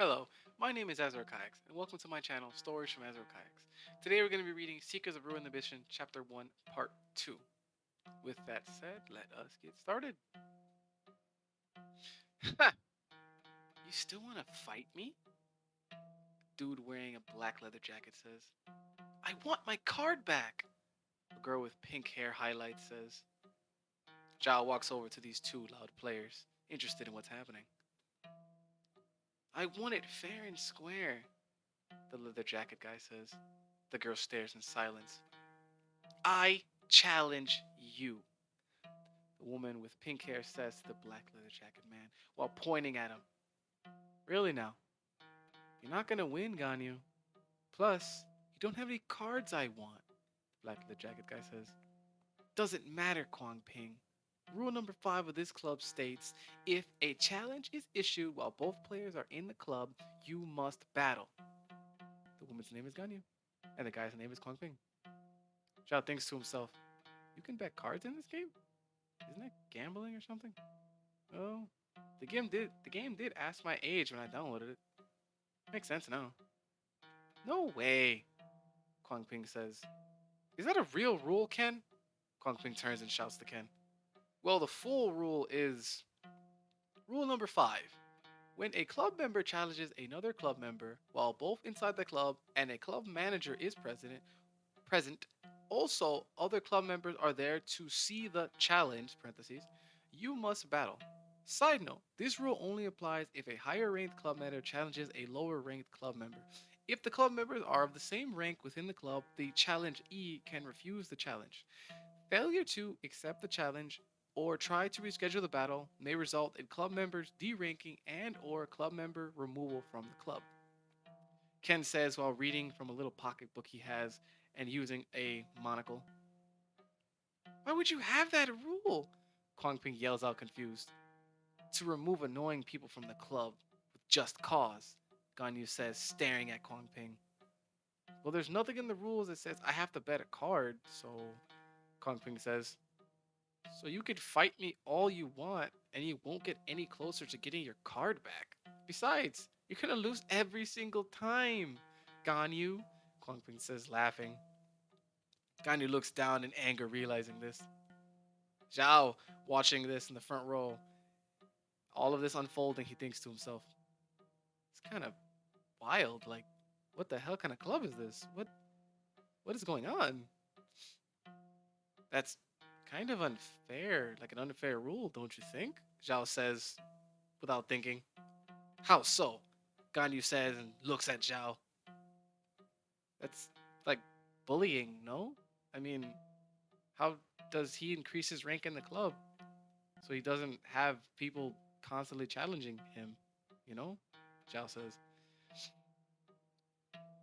Hello, my name is Azure Kayaks, and welcome to my channel, Stories from Azure Kayaks. Today we're going to be reading Seekers of Ruin the Mission, Chapter 1, Part 2. With that said, let us get started. Ha! You still want to fight me? Dude wearing a black leather jacket says. I want my card back! A girl with pink hair highlights says. Xiao walks over to these two loud players, interested in what's happening. I want it fair and square, the leather jacket guy says. The girl stares in silence. I challenge you, the woman with pink hair says to the black leather jacket man while pointing at him. Really now? You're not gonna win, Ganyu. Plus, you don't have any cards I want, the black leather jacket guy says. Doesn't matter, Kwang Ping. Rule number 5 of this club states if a challenge is issued while both players are in the club, you must battle. The woman's name is Ganyu, and the guy's name is Kwang Ping. Zhao thinks to himself, you can bet cards in this game? Isn't that gambling or something? Oh, the game did ask my age when I downloaded it. Makes sense now. No way, Kwang Ping says. Is that a real rule, Ken? Kwang Ping turns and shouts to Ken. Well, the full rule is rule number 5. When a club member challenges another club member while both inside the club and a club manager is present, also other club members are there to see the challenge, parentheses, you must battle. Side note, this rule only applies if a higher ranked club member challenges a lower ranked club member. If the club members are of the same rank within the club, the challengee can refuse the challenge. Failure to accept the challenge or try to reschedule the battle may result in club members deranking and or club member removal from the club. Ken says while reading from a little pocketbook he has and using a monocle. Why would you have that rule? Kwang Ping yells out confused. To remove annoying people from the club with just cause, Ganyu says, staring at Kwang Ping. Well, there's nothing in the rules that says I have to bet a card, so Kwang Ping says. So you could fight me all you want, and you won't get any closer to getting your card back. Besides, you're gonna lose every single time, Ganyu, Kwang Ping says, laughing. Ganyu looks down in anger, realizing this. Xiao, watching this in the front row, all of this unfolding, he thinks to himself, it's kind of wild. Like, what the hell kind of club is this? What is going on? That's kind of unfair, like an unfair rule, don't you think? Zhao says without thinking. How so? Ganyu says and looks at Zhao. That's like bullying, no? I mean, how does he increase his rank in the club so he doesn't have people constantly challenging him, you know? Zhao says.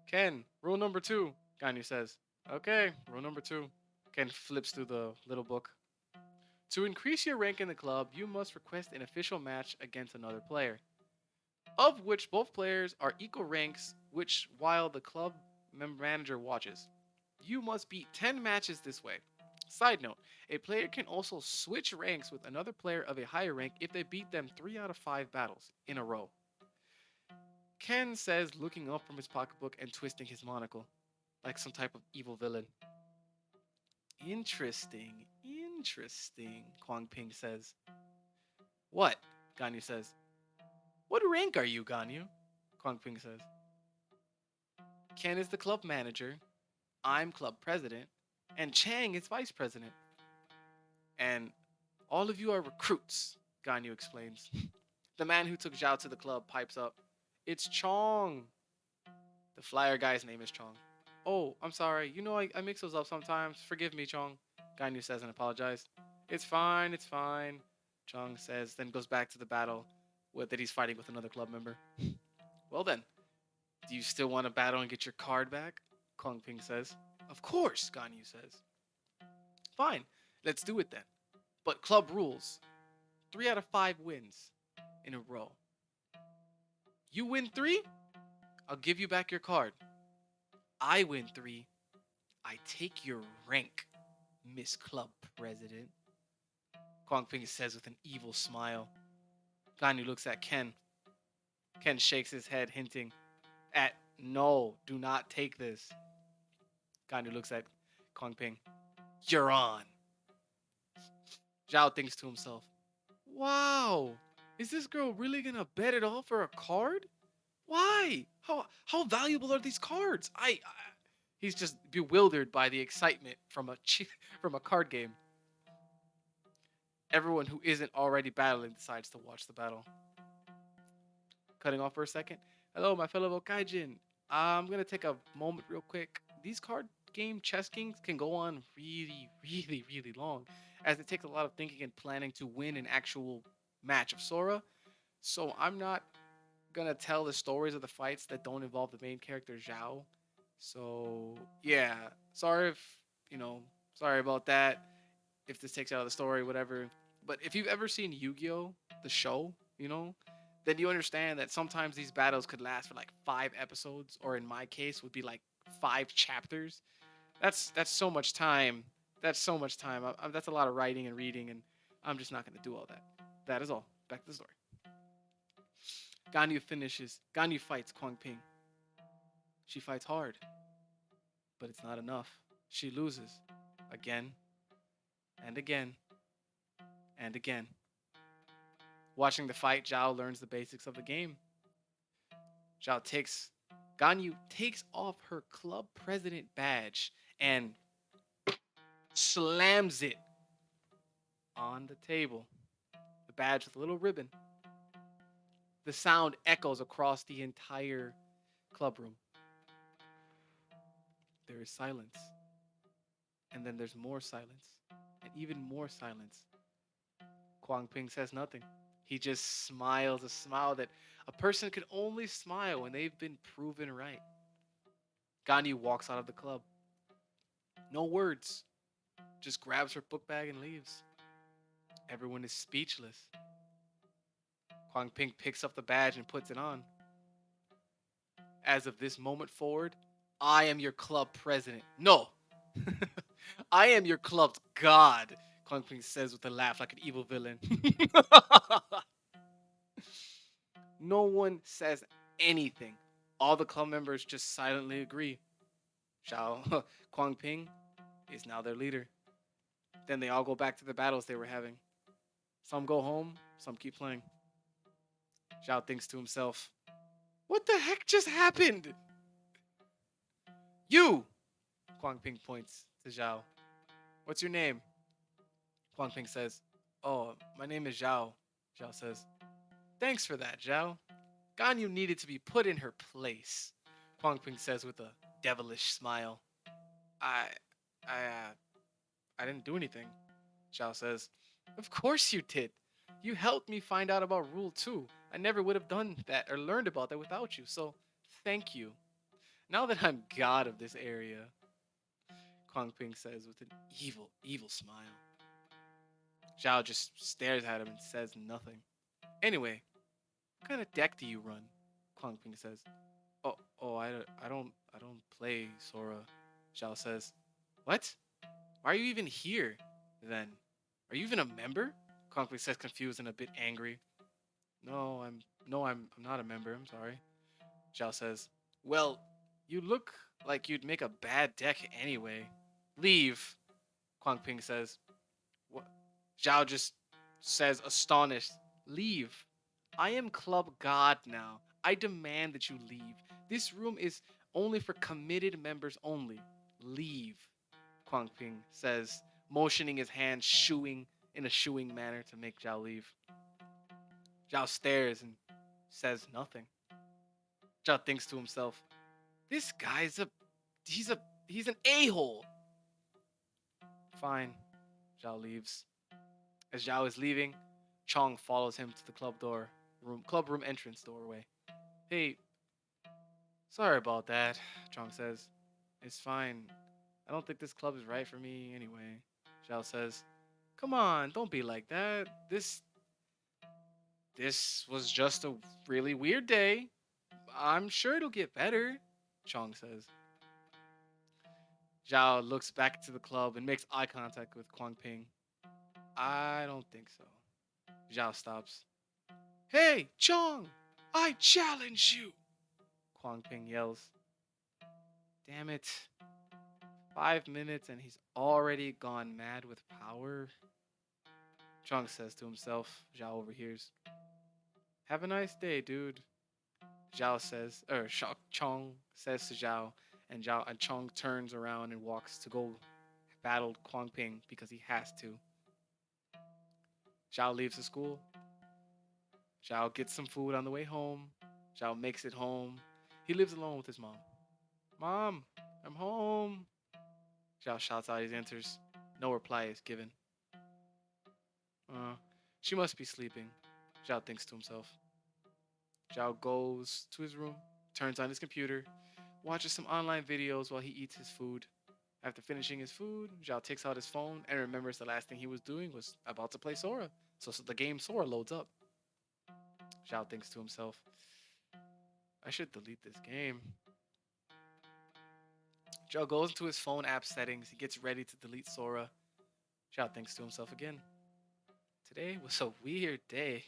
Ken, rule number 2, Ganyu says. Okay, rule number 2. Ken flips through the little book. To increase your rank in the club, you must request an official match against another player, of which both players are equal ranks, which while the club manager watches. You must beat 10 matches this way. Side note, a player can also switch ranks with another player of a higher rank if they beat them 3 out of 5 battles in a row. Ken says, looking up from his pocketbook and twisting his monocle, like some type of evil villain. Interesting, Kwang Ping says. What? Ganyu says. What rank are you, Ganyu? Kwang Ping says. Ken is the club manager, I'm club president, and Chang is vice president. And all of you are recruits, Ganyu explains. The man who took Zhao to the club pipes up. It's Chong. The flyer guy's name is Chong. Oh, I'm sorry. You know I mix those up sometimes. Forgive me, Chong. Ganyu says and apologizes. It's fine. Chong says, then goes back to the battle that he's fighting with another club member. Well then, do you still want to battle and get your card back? Kwang Ping says. Of course, Ganyu says. Fine, let's do it then. But club rules. 3 out of 5 wins in a row. You win 3, I'll give you back your card. I win 3, I take your rank, Miss Club President. Kwang Ping says with an evil smile. Ganyu looks at Ken. Ken shakes his head, hinting at no, do not take this. Ganyu looks at Kwang Ping. You're on. Zhao thinks to himself, wow, is this girl really gonna bet it all for a card? Why? How valuable are these cards? He's just bewildered by the excitement from from a card game. Everyone who isn't already battling decides to watch the battle. Cutting off for a second. Hello, my fellow Vokaijin. I'm gonna take a moment real quick. These card game chess games can go on really long, as it takes a lot of thinking and planning to win an actual match of Sora. So I'm not gonna tell the stories of the fights that don't involve the main character Xiao. So yeah, sorry if you know, sorry about that. If this takes out of the story, whatever. But if you've ever seen Yu-Gi-Oh, the show, then you understand that sometimes these battles could last for like 5 episodes, or in my case, would be like 5 chapters. That's so much time. That's so much time. That's a lot of writing and reading, and I'm just not gonna do all that. That is all. Back to the story. Ganyu finishes. Ganyu fights Kwang Ping. She fights hard, but it's not enough. She loses again and again and again. Watching the fight, Zhao learns the basics of the game. Zhao takes Ganyu takes off her club president badge and slams it on the table. The badge with a little ribbon. The sound echoes across the entire club room. There is silence. And then there's more silence. And even more silence. Kwang Ping says nothing. He just smiles a smile that a person can only smile when they've been proven right. Ganyu walks out of the club. No words. Just grabs her book bag and leaves. Everyone is speechless. Kwang Ping picks up the badge and puts it on. As of this moment forward, I am your club president. No! I am your club's god, Kwang Ping says with a laugh like an evil villain. No one says anything. All the club members just silently agree. Xiao Kwang Ping is now their leader. Then they all go back to the battles they were having. Some go home, some keep playing. Xiao thinks to himself, what the heck just happened? You! Kwang Ping points to Xiao. What's your name? Kwang Ping says, oh, my name is Xiao. Xiao says, thanks for that, Xiao. Ganyu needed to be put in her place. Kwang Ping says with a devilish smile. I, I, I didn't do anything. Xiao says, of course you did. You helped me find out about Rule 2. I never would have done that or learned about that without you, so thank you. Now that I'm god of this area, Kwang Ping says with an evil smile. Zhao just stares at him and says nothing. Anyway, what kind of deck do you run? Kwang Ping says. I don't play Sora. Zhao says. What? Why are you even here? Then, are you even a member? Kwang Ping says, confused and a bit angry. I'm not a member. I'm sorry. Zhao says. Well, you look like you'd make a bad deck anyway. Leave. Kwang Ping says. What? Zhao just says, astonished, leave. I am club god now. I demand that you leave. This room is only for committed members only. Leave. Kwang Ping says, motioning his hand, shooing in a shooing manner to make Zhao leave. Zhao stares and says nothing. Zhao thinks to himself, this guy's he's an a-hole. Fine. Zhao leaves. As Zhao is leaving, Chong follows him to the club room entrance doorway. Hey, sorry about that, Chong says. It's fine. I don't think this club is right for me anyway. Zhao says, come on, don't be like that. This was just a really weird day. I'm sure it'll get better, Chong says. Zhao looks back to the club and makes eye contact with Kwang Ping. I don't think so. Zhao stops. Hey, Chong! I challenge you! Kwang Ping yells. Damn it. 5 minutes and he's already gone mad with power? Chong says to himself. Zhao overhears. Have a nice day, dude. Zhao says, or Chong says to Zhao, and Chong turns around and walks to go battle Kwang Ping because he has to. Zhao leaves the school. Zhao gets some food on the way home. Zhao makes it home. He lives alone with his mom. Mom, I'm home. Zhao shouts out as he enters. No reply is given. Uh, she must be sleeping, Zhao thinks to himself. Zhao goes to his room, turns on his computer, watches some online videos while he eats his food. After finishing his food, Zhao takes out his phone and remembers the last thing he was doing was about to play Sora. So the game Sora loads up. Zhao thinks to himself, I should delete this game. Zhao goes into his phone app settings. He gets ready to delete Sora. Zhao thinks to himself again. Today was a weird day.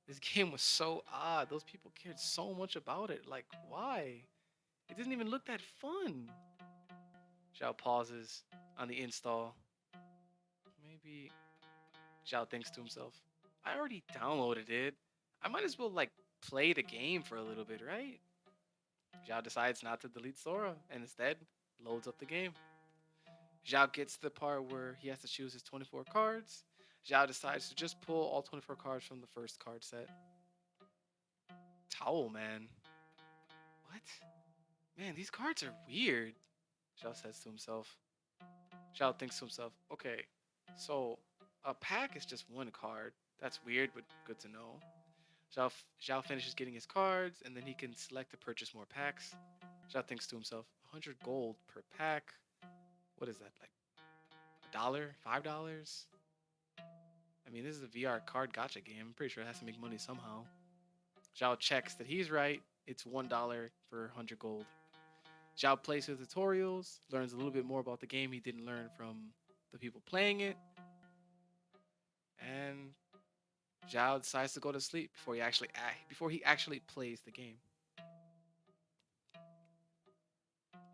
This game was so odd. Those people cared so much about it. Like, why? It didn't even look that fun. Zhao pauses on the install. Maybe Zhao thinks to himself, I already downloaded it. I might as well like play the game for a little bit, right? Zhao decides not to delete Sora and instead loads up the game. Zhao gets to the part where he has to choose his 24 cards. Zhao decides to just pull all 24 cards from the first card set. Towel Man. What? Man, these cards are weird, Zhao says to himself. Zhao thinks to himself, okay, so a pack is just one card. That's weird, but good to know. Zhao finishes getting his cards, and then he can select to purchase more packs. Zhao thinks to himself, 100 gold per pack. What is that, like $1? $5? I mean, this is a VR card gacha game. I'm pretty sure it has to make money somehow. Zhao checks that he's right. It's $1 for 100 gold. Zhao plays the tutorials, learns a little bit more about the game he didn't learn from the people playing it, and Zhao decides to go to sleep before he actually plays the game.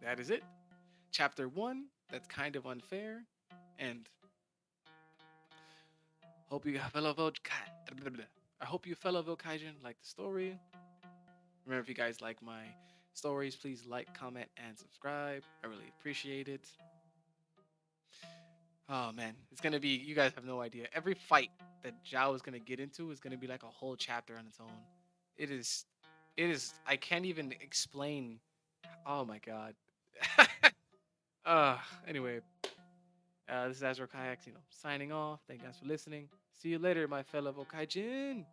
That is it. Chapter 1, that's kind of unfair, and hope you fellow I hope you fellow Vilkaijin like the story. Remember, if you guys like my stories, please like, comment, and subscribe. I really appreciate it. Oh man, it's gonna be, you guys have no idea. Every fight that Zhao is gonna get into is gonna be like a whole chapter on its own. It is, I can't even explain. Oh my god. Anyway, this is Azure Kayaks, signing off. Thank you guys for listening. See you later, my fellow Vokaijin.